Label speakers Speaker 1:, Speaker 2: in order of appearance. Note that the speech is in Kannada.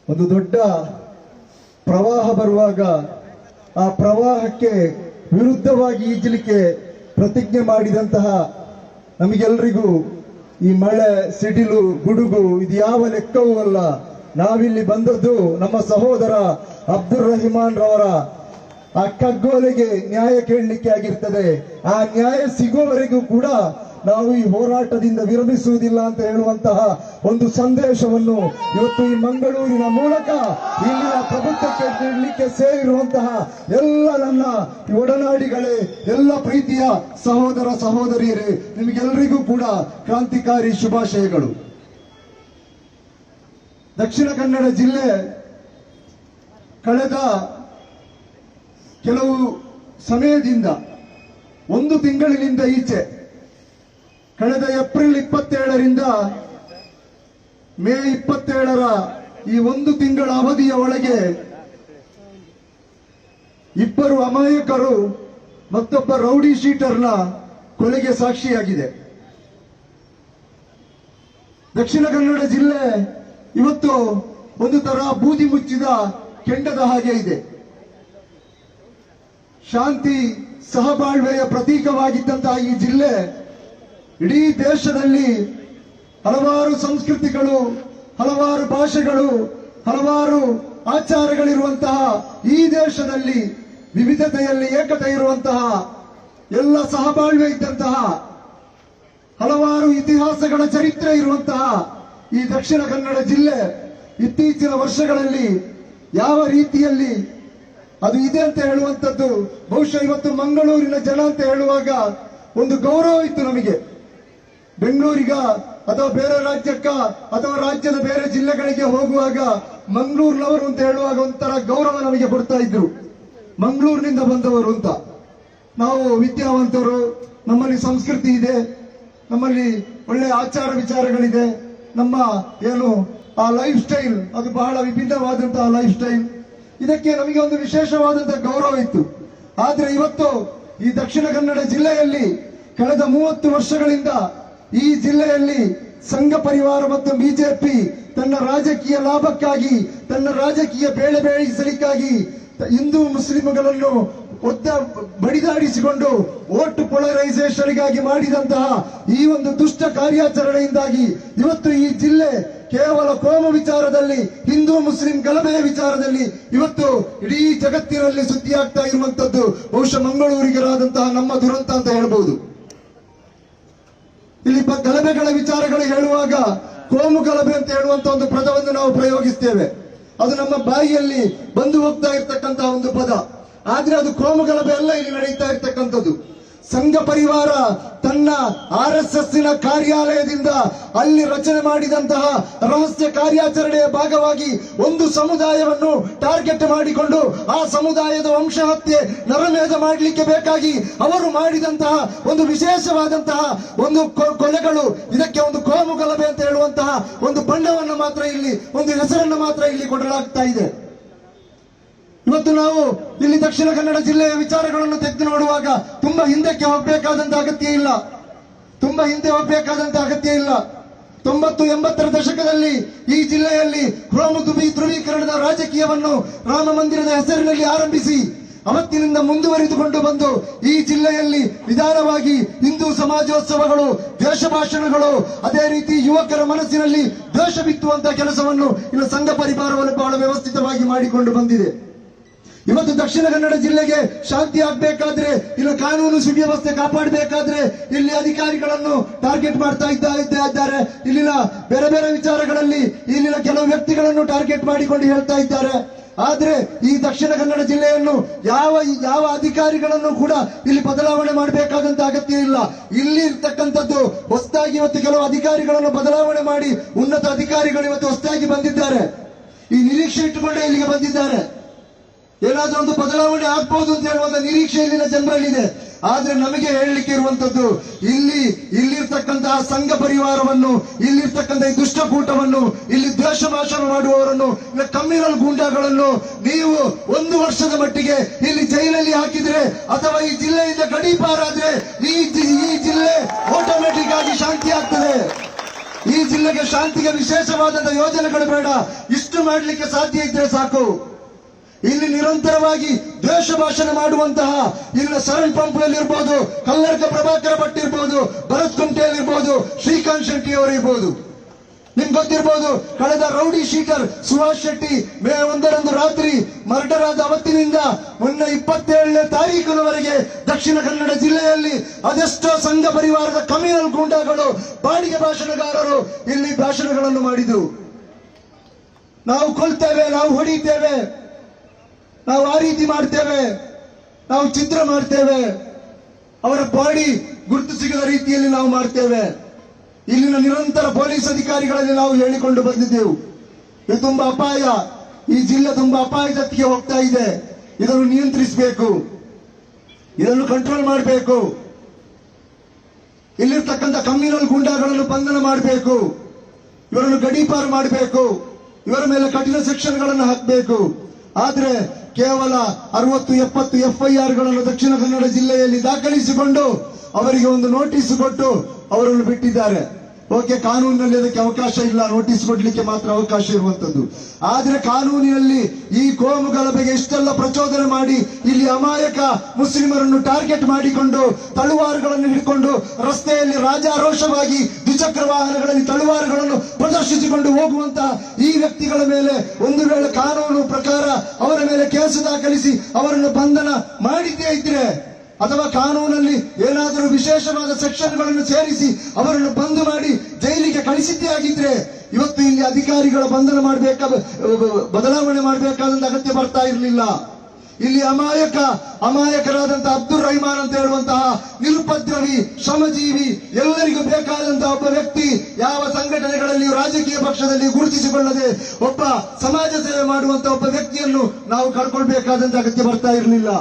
Speaker 1: ಒಂದು ದೊಡ್ಡ ಪ್ರವಾಹ ಬರುವಾಗ ಆ ಪ್ರವಾಹಕ್ಕೆ ವಿರುದ್ಧವಾಗಿ ಈಜಲಿಕ್ಕೆ ಪ್ರತಿಜ್ಞೆ ಮಾಡಿದಂತಹ ನಮಗೆಲ್ಲರಿಗೂ ಈ ಮಳೆ, ಸಿಡಿಲು, ಗುಡುಗು ಇದು ಯಾವ ಲೆಕ್ಕವೂ ಅಲ್ಲ. ನಾವಿಲ್ಲಿ ಬಂದದ್ದು ನಮ್ಮ ಸಹೋದರ ಅಬ್ದುಲ್ ರಹಿಮಾನ್ ರವರ ಆ ಕಗ್ಗೋಲೆಗೆ ನ್ಯಾಯ ಕೇಳಲಿಕ್ಕೆ ಆಗಿರ್ತದೆ. ಆ ನ್ಯಾಯ ಸಿಗುವವರೆಗೂ ಕೂಡ ನಾವು ಈ ಹೋರಾಟದಿಂದ ವಿರಮಿಸುವುದಿಲ್ಲ ಅಂತ ಹೇಳುವಂತಹ ಒಂದು ಸಂದೇಶವನ್ನು ಇವತ್ತು ಈ ಮಂಗಳೂರಿನ ಮೂಲಕ ಇಲ್ಲಿನ ಪ್ರಭುತ್ವಕ್ಕೆ ನೀಡಲಿಕ್ಕೆ ಸೇರಿರುವಂತಹ ಎಲ್ಲ ನನ್ನ ಒಡನಾಡಿಗಳೇ, ಎಲ್ಲ ಪ್ರೀತಿಯ ಸಹೋದರ ಸಹೋದರಿಯರೇ, ನಿಮಗೆಲ್ಲರಿಗೂ ಕೂಡ ಕ್ರಾಂತಿಕಾರಿ ಶುಭಾಶಯಗಳು. ದಕ್ಷಿಣ ಕನ್ನಡ ಜಿಲ್ಲೆ ಕಳೆದ ಕೆಲವು ಸಮಯದಿಂದ, ಒಂದು ತಿಂಗಳಿನಿಂದ ಈಚೆ, ಕಳೆದ ಏಪ್ರಿಲ್ 27ರಿಂದ ಮೇ 27ರ ಈ ಒಂದು ತಿಂಗಳ ಅವಧಿಯ ಒಳಗೆ ಇಬ್ಬರು ಅಮಾಯಕರು ಮತ್ತೊಬ್ಬ ರೌಡಿ ಶೀಟರ್ನ ಕೊಲೆಗೆ ಸಾಕ್ಷಿಯಾಗಿದೆ. ದಕ್ಷಿಣ ಕನ್ನಡ ಜಿಲ್ಲೆ ಇವತ್ತು ಒಂದು ತರ ಬೂದಿ ಮುಚ್ಚಿದ ಕೆಂಡದ ಹಾಗೆ ಇದೆ. ಶಾಂತಿ ಸಹಬಾಳ್ವೆಯ ಪ್ರತೀಕವಾಗಿದ್ದಂತಹ ಈ ಜಿಲ್ಲೆ ಇಡೀ ದೇಶದಲ್ಲಿ ಹಲವಾರು ಸಂಸ್ಕೃತಿಗಳು, ಹಲವಾರು ಭಾಷೆಗಳು, ಹಲವಾರು ಆಚಾರಗಳಿರುವಂತಹ ಈ ದೇಶದಲ್ಲಿ ವಿವಿಧತೆಯಲ್ಲಿ ಏಕತೆ ಇರುವಂತಹ, ಎಲ್ಲ ಸಹಬಾಳ್ವೆ ಇದ್ದಂತಹ, ಹಲವಾರು ಇತಿಹಾಸಗಳ ಚರಿತ್ರೆ ಇರುವಂತಹ ಈ ದಕ್ಷಿಣ ಕನ್ನಡ ಜಿಲ್ಲೆ ಇತ್ತೀಚಿನ ವರ್ಷಗಳಲ್ಲಿ ಯಾವ ರೀತಿಯಲ್ಲಿ ಅದು ಇದೆ ಅಂತ ಹೇಳುವಂಥದ್ದು ಬಹುಶಃ ಇವತ್ತು ಮಂಗಳೂರಿನ ಜನ ಅಂತ ಹೇಳುವಾಗ ಒಂದು ಗೌರವ ಇತ್ತು ನಮಗೆ. ಬೆಂಗಳೂರಿಗ ಅಥವಾ ಬೇರೆ ರಾಜ್ಯಕ್ಕ ಅಥವಾ ರಾಜ್ಯದ ಬೇರೆ ಜಿಲ್ಲೆಗಳಿಗೆ ಹೋಗುವಾಗ ಮಂಗಳೂರಿನವರು ಅಂತ ಹೇಳುವಾಗ ಒಂಥರ ಗೌರವ ನಮಗೆ ಕೊಡ್ತಾ ಇದ್ರು, ಮಂಗಳೂರಿನಿಂದ ಬಂದವರು ಅಂತ. ನಾವು ವಿದ್ಯಾವಂತರು, ನಮ್ಮಲ್ಲಿ ಸಂಸ್ಕೃತಿ ಇದೆ, ನಮ್ಮಲ್ಲಿ ಒಳ್ಳೆ ಆಚಾರ ವಿಚಾರಗಳಿದೆ, ನಮ್ಮ ಏನು ಆ ಲೈಫ್ ಸ್ಟೈಲ್ ಅದು ಬಹಳ ವಿಭಿನ್ನವಾದಂತಹ ಲೈಫ್ ಸ್ಟೈಲ್, ಇದಕ್ಕೆ ನಮಗೆ ಒಂದು ವಿಶೇಷವಾದಂತಹ ಗೌರವ ಇತ್ತು. ಆದ್ರೆ ಇವತ್ತು ಈ ದಕ್ಷಿಣ ಕನ್ನಡ ಜಿಲ್ಲೆಯಲ್ಲಿ ಕಳೆದ 30 ವರ್ಷಗಳಿಂದ ಈ ಜಿಲ್ಲೆಯಲ್ಲಿ ಸಂಘ ಪರಿವಾರ ಮತ್ತು ಬಿಜೆಪಿ ತನ್ನ ರಾಜಕೀಯ ಲಾಭಕ್ಕಾಗಿ, ತನ್ನ ರಾಜಕೀಯ ಬೇಳೆ ಬೇಯಿಸಲಿಕ್ಕಾಗಿ ಹಿಂದೂ ಮುಸ್ಲಿಂಗಳನ್ನು ಬಡಿದಾಡಿಸಿಕೊಂಡು ವೋಟ್ ಪೊಲರೈಸೇಷನ್ಗಾಗಿ ಮಾಡಿದಂತಹ ಈ ಒಂದು ದುಷ್ಟ ಕಾರ್ಯಾಚರಣೆಯಿಂದಾಗಿ ಇವತ್ತು ಈ ಜಿಲ್ಲೆ ಕೇವಲ ಕೋಮು ವಿಚಾರದಲ್ಲಿ, ಹಿಂದೂ ಮುಸ್ಲಿಂ ಗಲಭೆಯ ವಿಚಾರದಲ್ಲಿ ಇವತ್ತು ಇಡೀ ಜಗತ್ತಿನಲ್ಲಿ ಸುದ್ದಿಯಾಗ್ತಾ ಇರುವಂತದ್ದು ಬಹುಶಃ ಮಂಗಳೂರಿಗರಾದಂತಹ ನಮ್ಮ ದುರಂತ ಅಂತ ಹೇಳಬಹುದು. ಇಲ್ಲಿ ಗಲಭೆಗಳ ವಿಚಾರಗಳು ಹೇಳುವಾಗ ಕೋಮು ಗಲಭೆ ಅಂತ ಹೇಳುವಂತ ಒಂದು ಪದವನ್ನು ನಾವು ಪ್ರಯೋಗಿಸ್ತೇವೆ. ಅದು ನಮ್ಮ ಬಾಯಿಯಲ್ಲಿ ಬಂದು ಹೋಗ್ತಾ ಇರ್ತಕ್ಕಂತಹ ಒಂದು ಪದ. ಆದ್ರೆ ಅದು ಕೋಮು ಗಲಭೆ ಎಲ್ಲ ಇಲ್ಲಿ ನಡೀತಾ ಇರ್ತಕ್ಕಂಥದ್ದು. ಸಂಘ ಪರಿವಾರ ತನ್ನ RSS ಕಾರ್ಯಾಲಯದಿಂದ ಅಲ್ಲಿ ರಚನೆ ಮಾಡಿದಂತಹ ರಹಸ್ಯ ಕಾರ್ಯಾಚರಣೆಯ ಭಾಗವಾಗಿ ಒಂದು ಸಮುದಾಯವನ್ನು ಟಾರ್ಗೆಟ್ ಮಾಡಿಕೊಂಡು ಆ ಸಮುದಾಯದ ವಂಶಹತ್ಯೆ, ನರಮೇಧ ಮಾಡಲಿಕ್ಕೆ ಬೇಕಾಗಿ ಅವರು ಮಾಡಿದಂತಹ ಒಂದು ವಿಶೇಷವಾದಂತಹ ಒಂದು ಕೊಲೆಗಳು, ಇದಕ್ಕೆ ಒಂದು ಕೋಮು ಗಲಭೆ ಅಂತ ಹೇಳುವಂತಹ ಒಂದು ಬಣ್ಣವನ್ನು ಮಾತ್ರ ಇಲ್ಲಿ, ಒಂದು ಹೆಸರನ್ನು ಮಾತ್ರ ಇಲ್ಲಿ ಕೊಡಲಾಗ್ತಾ ಇದೆ. ಇವತ್ತು ನಾವು ಇಲ್ಲಿ ದಕ್ಷಿಣ ಕನ್ನಡ ಜಿಲ್ಲೆಯ ವಿಚಾರಗಳನ್ನು ತೆಗೆದು ನೋಡುವಾಗ ತುಂಬಾ ಹಿಂದಕ್ಕೆ ಹೋಗಬೇಕಾದಂತ ಅಗತ್ಯ ಇಲ್ಲ, ತುಂಬಾ ಹಿಂದೆ ಹೋಗಬೇಕಾದಂತ ಅಗತ್ಯ ಇಲ್ಲ. 90-80ರ ದಶಕದಲ್ಲಿ ಈ ಜಿಲ್ಲೆಯಲ್ಲಿ ಕೋಮು ಧ್ರುವೀಕರಣದ ರಾಜಕೀಯವನ್ನು ರಾಮ ಮಂದಿರದ ಹೆಸರಿನಲ್ಲಿ ಆರಂಭಿಸಿ ಅವತ್ತಿನಿಂದ ಮುಂದುವರಿದುಕೊಂಡು ಬಂದು ಈ ಜಿಲ್ಲೆಯಲ್ಲಿ ನಿಧಾನವಾಗಿ ಹಿಂದೂ ಸಮಾಜೋತ್ಸವಗಳು, ದೇಶ ಭಾಷಣಗಳು, ಅದೇ ರೀತಿ ಯುವಕರ ಮನಸ್ಸಿನಲ್ಲಿ ದ್ವೇಷ ಬಿತ್ತುವಂತಹ ಕೆಲಸವನ್ನು ಇಲ್ಲಿ ಸಂಘ ಪರಿವಾರವನ್ನು ಬಹಳ ವ್ಯವಸ್ಥಿತವಾಗಿ ಮಾಡಿಕೊಂಡು ಬಂದಿದೆ. ಇವತ್ತು ದಕ್ಷಿಣ ಕನ್ನಡ ಜಿಲ್ಲೆಗೆ ಶಾಂತಿ ಆಗ್ಬೇಕಾದ್ರೆ, ಇಲ್ಲ ಕಾನೂನು ಸುವ್ಯವಸ್ಥೆ ಕಾಪಾಡಬೇಕಾದ್ರೆ ಇಲ್ಲಿ ಅಧಿಕಾರಿಗಳನ್ನು ಟಾರ್ಗೆಟ್ ಮಾಡ್ತಾ ಇದ್ದಾರೆ. ಇಲ್ಲಿನ ಬೇರೆ ಬೇರೆ ವಿಚಾರಗಳಲ್ಲಿ ಇಲ್ಲಿನ ಕೆಲವು ವ್ಯಕ್ತಿಗಳನ್ನು ಟಾರ್ಗೆಟ್ ಮಾಡಿಕೊಂಡು ಹೇಳ್ತಾ ಇದ್ದಾರೆ. ಆದ್ರೆ ಈ ದಕ್ಷಿಣ ಕನ್ನಡ ಜಿಲ್ಲೆಯನ್ನು ಯಾವ ಅಧಿಕಾರಿಗಳನ್ನು ಕೂಡ ಇಲ್ಲಿ ಬದಲಾವಣೆ ಮಾಡಬೇಕಾದಂತ ಅಗತ್ಯ ಇಲ್ಲ. ಇಲ್ಲಿ ಇರ್ತಕ್ಕಂಥದ್ದು ಹೊಸದಾಗಿ ಇವತ್ತು ಕೆಲವು ಅಧಿಕಾರಿಗಳನ್ನು ಬದಲಾವಣೆ ಮಾಡಿ ಉನ್ನತ ಅಧಿಕಾರಿಗಳು ಇವತ್ತು ಹೊಸದಾಗಿ ಬಂದಿದ್ದಾರೆ. ಈ ನಿರೀಕ್ಷೆ ಇಟ್ಟುಕೊಂಡೇ ಇಲ್ಲಿಗೆ ಬಂದಿದ್ದಾರೆ. ಏನಾದ್ರೂ ಒಂದು ಬದಲಾವಣೆ ಆಗ್ಬಹುದು ಅಂತ ಹೇಳುವಂತ ನಿರೀಕ್ಷೆ ಇಲ್ಲಿನ ಜನರಲ್ಲಿದೆ. ಆದ್ರೆ ನಮಗೆ ಹೇಳಲಿಕ್ಕೆ ಇರುವಂತದ್ದು, ಇಲ್ಲಿರ್ತಕ್ಕಂತಹ ಸಂಘ ಪರಿವಾರವನ್ನು, ಇಲ್ಲಿರ್ತಕ್ಕಂಥ ಈ ದುಷ್ಟಕೂಟವನ್ನು, ಇಲ್ಲಿ ದ್ವೇಷ ಭಾಷಣ ಮಾಡುವವರನ್ನು, ಕಮ್ಯುನಲ್ ಗೂಂಡಾಗಳನ್ನು ನೀವು 1 ವರ್ಷದ ಮಟ್ಟಿಗೆ ಇಲ್ಲಿ ಜೈಲಲ್ಲಿ ಹಾಕಿದ್ರೆ ಅಥವಾ ಈ ಜಿಲ್ಲೆಯಿಂದ ಗಡೀಪಾರಾದ್ರೆ ಈ ಜಿಲ್ಲೆ ಆಟೋಮೆಟಿಕ್ ಆಗಿ ಶಾಂತಿ ಆಗ್ತದೆ. ಈ ಜಿಲ್ಲೆಗೆ ಶಾಂತಿಗೆ ವಿಶೇಷವಾದಂತಹ ಯೋಜನೆಗಳು ಬೇಡ, ಇಷ್ಟು ಮಾಡಲಿಕ್ಕೆ ಸಾಧ್ಯ ಇದ್ರೆ ಸಾಕು. ಇಲ್ಲಿ ನಿರಂತರವಾಗಿ ದ್ವೇಷ ಭಾಷಣ ಮಾಡುವಂತಹ ಇಲ್ಲಿನ ಶರಣ್ ಪಂಪ್ನಲ್ಲಿ ಇರ್ಬೋದು, ಕಲ್ಲರ್ಕ ಪ್ರಭಾಕರ ಭಟ್ ಇರ್ಬೋದು, ಭರತ್ ಕುಮಟೆಯಲ್ಲಿ ಇರ್ಬೋದು, ಶ್ರೀಕಾಂತ್ ಶೆಟ್ಟಿ ಅವರು ಇರ್ಬೋದು. ನಿಮ್ಗೆ ಗೊತ್ತಿರ್ಬೋದು, ಕಳೆದ ರೌಡಿ ಶೀಟರ್ ಸುಭಾಷ್ ಶೆಟ್ಟಿ ಮೇ 1ರಂದು ರಾತ್ರಿ ಮರ್ಡರ್ ಆದ ಅವತ್ತಿನಿಂದ ಮೊನ್ನೆ 27ನೇ ತಾರೀಕಿನವರೆಗೆ ದಕ್ಷಿಣ ಕನ್ನಡ ಜಿಲ್ಲೆಯಲ್ಲಿ ಅದೆಷ್ಟೋ ಸಂಘ ಪರಿವಾರದ ಕಮ್ಯುನಲ್ ಗೂಂಡಾಗಳು, ಬಾಡಿಗೆ ಭಾಷಣಗಾರರು ಇಲ್ಲಿ ಭಾಷಣಗಳನ್ನು ಮಾಡಿದ್ರು. ನಾವು ಕೊಲ್ತೇವೆ, ನಾವು ಹೊಡಿತೇವೆ, ನಾವು ಆ ರೀತಿ ಮಾಡ್ತೇವೆ, ನಾವು ಚಿತ್ರ ಮಾಡ್ತೇವೆ, ಅವರ ಬಾಡಿ ಗುರುತು ಸಿಗದ ರೀತಿಯಲ್ಲಿ ನಾವು ಮಾಡ್ತೇವೆ. ಇಲ್ಲಿನ ನಿರಂತರ ಪೊಲೀಸ್ ಅಧಿಕಾರಿಗಳಲ್ಲಿ ನಾವು ಹೇಳಿಕೊಂಡು ಬಂದಿದ್ದೆವು, ಇದು ತುಂಬಾ ಅಪಾಯ, ಈ ಜಿಲ್ಲೆ ತುಂಬಾ ಅಪಾಯದತ್ತಿಗೆ ಹೋಗ್ತಾ ಇದೆ, ಇದನ್ನು ನಿಯಂತ್ರಿಸಬೇಕು, ಇದನ್ನು ಕಂಟ್ರೋಲ್ ಮಾಡಬೇಕು, ಇಲ್ಲಿರ್ತಕ್ಕಂಥ ಕಮ್ಯುನಲ್ ಗೂಂಡಾಗಳನ್ನು ಬಂಧನ ಮಾಡಬೇಕು, ಇವರನ್ನು ಗಡೀಪಾರು ಮಾಡಬೇಕು, ಇವರ ಮೇಲೆ ಕಠಿಣ ಸೆಕ್ಷನ್ಗಳನ್ನು ಹಾಕಬೇಕು. ಆದ್ರೆ ಕೇವಲ 60-70 FIRಗಳನ್ನು ದಕ್ಷಿಣ ಕನ್ನಡ ಜಿಲ್ಲೆಯಲ್ಲಿ ದಾಖಲಿಸಿಕೊಂಡು ಅವರಿಗೆ ಒಂದು ನೋಟಿಸ್ ಕೊಟ್ಟು ಅವರನ್ನು ಬಿಟ್ಟಿದ್ದಾರೆ. ಓಕೆ, ಕಾನೂನಿನಲ್ಲಿ ಅದಕ್ಕೆ ಅವಕಾಶ ಇಲ್ಲ, ನೋಟಿಸ್ ಕೊಡ್ಲಿಕ್ಕೆ ಮಾತ್ರ ಅವಕಾಶ ಇರುವಂತದ್ದು. ಆದ್ರೆ ಕಾನೂನಿನಲ್ಲಿ ಈ ಕೋಮು ಗಲಭೆಗೆ ಇಷ್ಟೆಲ್ಲ ಪ್ರಚೋದನೆ ಮಾಡಿ ಇಲ್ಲಿ ಅಮಾಯಕ ಮುಸ್ಲಿಮರನ್ನು ಟಾರ್ಗೆಟ್ ಮಾಡಿಕೊಂಡು ತಳುವಾರುಗಳನ್ನು ಹಿಡ್ಕೊಂಡು ರಸ್ತೆಯಲ್ಲಿ ರಾಜಾರೋಷವಾಗಿ ದ್ವಿಚಕ್ರ ವಾಹನಗಳಲ್ಲಿ ತಳುವಾರುಗಳನ್ನು ಪ್ರದರ್ಶಿಸಿಕೊಂಡು ಹೋಗುವಂತಹ ಈ ವ್ಯಕ್ತಿಗಳ ಮೇಲೆ ಒಂದು ವೇಳೆ ಕಾನೂನು ಪ್ರಕಾರ ಅವರ ಮೇಲೆ ಕೇಸು ದಾಖಲಿಸಿ ಅವರನ್ನು ಬಂಧನ ಮಾಡಿದ್ದೇ ಇದ್ರೆ, ಅಥವಾ ಕಾನೂನಲ್ಲಿ ಏನಾದರೂ ವಿಶೇಷವಾದ ಸೆಕ್ಷನ್ಗಳನ್ನು ಸೇರಿಸಿ ಅವರನ್ನು ಬಂದ್ ಮಾಡಿ ಜೈಲಿಗೆ ಕಳಿಸಿದ್ದೇ ಆಗಿದ್ರೆ ಇವತ್ತು ಇಲ್ಲಿ ಅಧಿಕಾರಿಗಳ ಬಂಧನ ಬದಲಾವಣೆ ಮಾಡಬೇಕಾದಂತ ಅಗತ್ಯ ಬರ್ತಾ ಇರಲಿಲ್ಲ. ಇಲ್ಲಿ ಅಮಾಯಕರಾದಂತಹ ಅಬ್ದುಲ್ ರಹಮಾನ್ ಅಂತ ಹೇಳುವಂತಹ ನಿರುಪದ್ರವಿ ಶ್ರಮಜೀವಿ, ಎಲ್ಲರಿಗೂ ಬೇಕಾದಂತಹ ಒಬ್ಬ ವ್ಯಕ್ತಿ, ಯಾವ ಸಂಘಟನೆಗಳಲ್ಲಿ ರಾಜಕೀಯ ಪಕ್ಷದಲ್ಲಿ ಗುರುತಿಸಿಕೊಳ್ಳದೆ ಒಬ್ಬ ಸಮಾಜ ಸೇವೆ ಮಾಡುವಂತಹ ಒಬ್ಬ ವ್ಯಕ್ತಿಯನ್ನು ನಾವು ಕಳ್ಕೊಳ್ಬೇಕಾದಂತ ಅಗತ್ಯ ಬರ್ತಾ ಇರಲಿಲ್ಲ.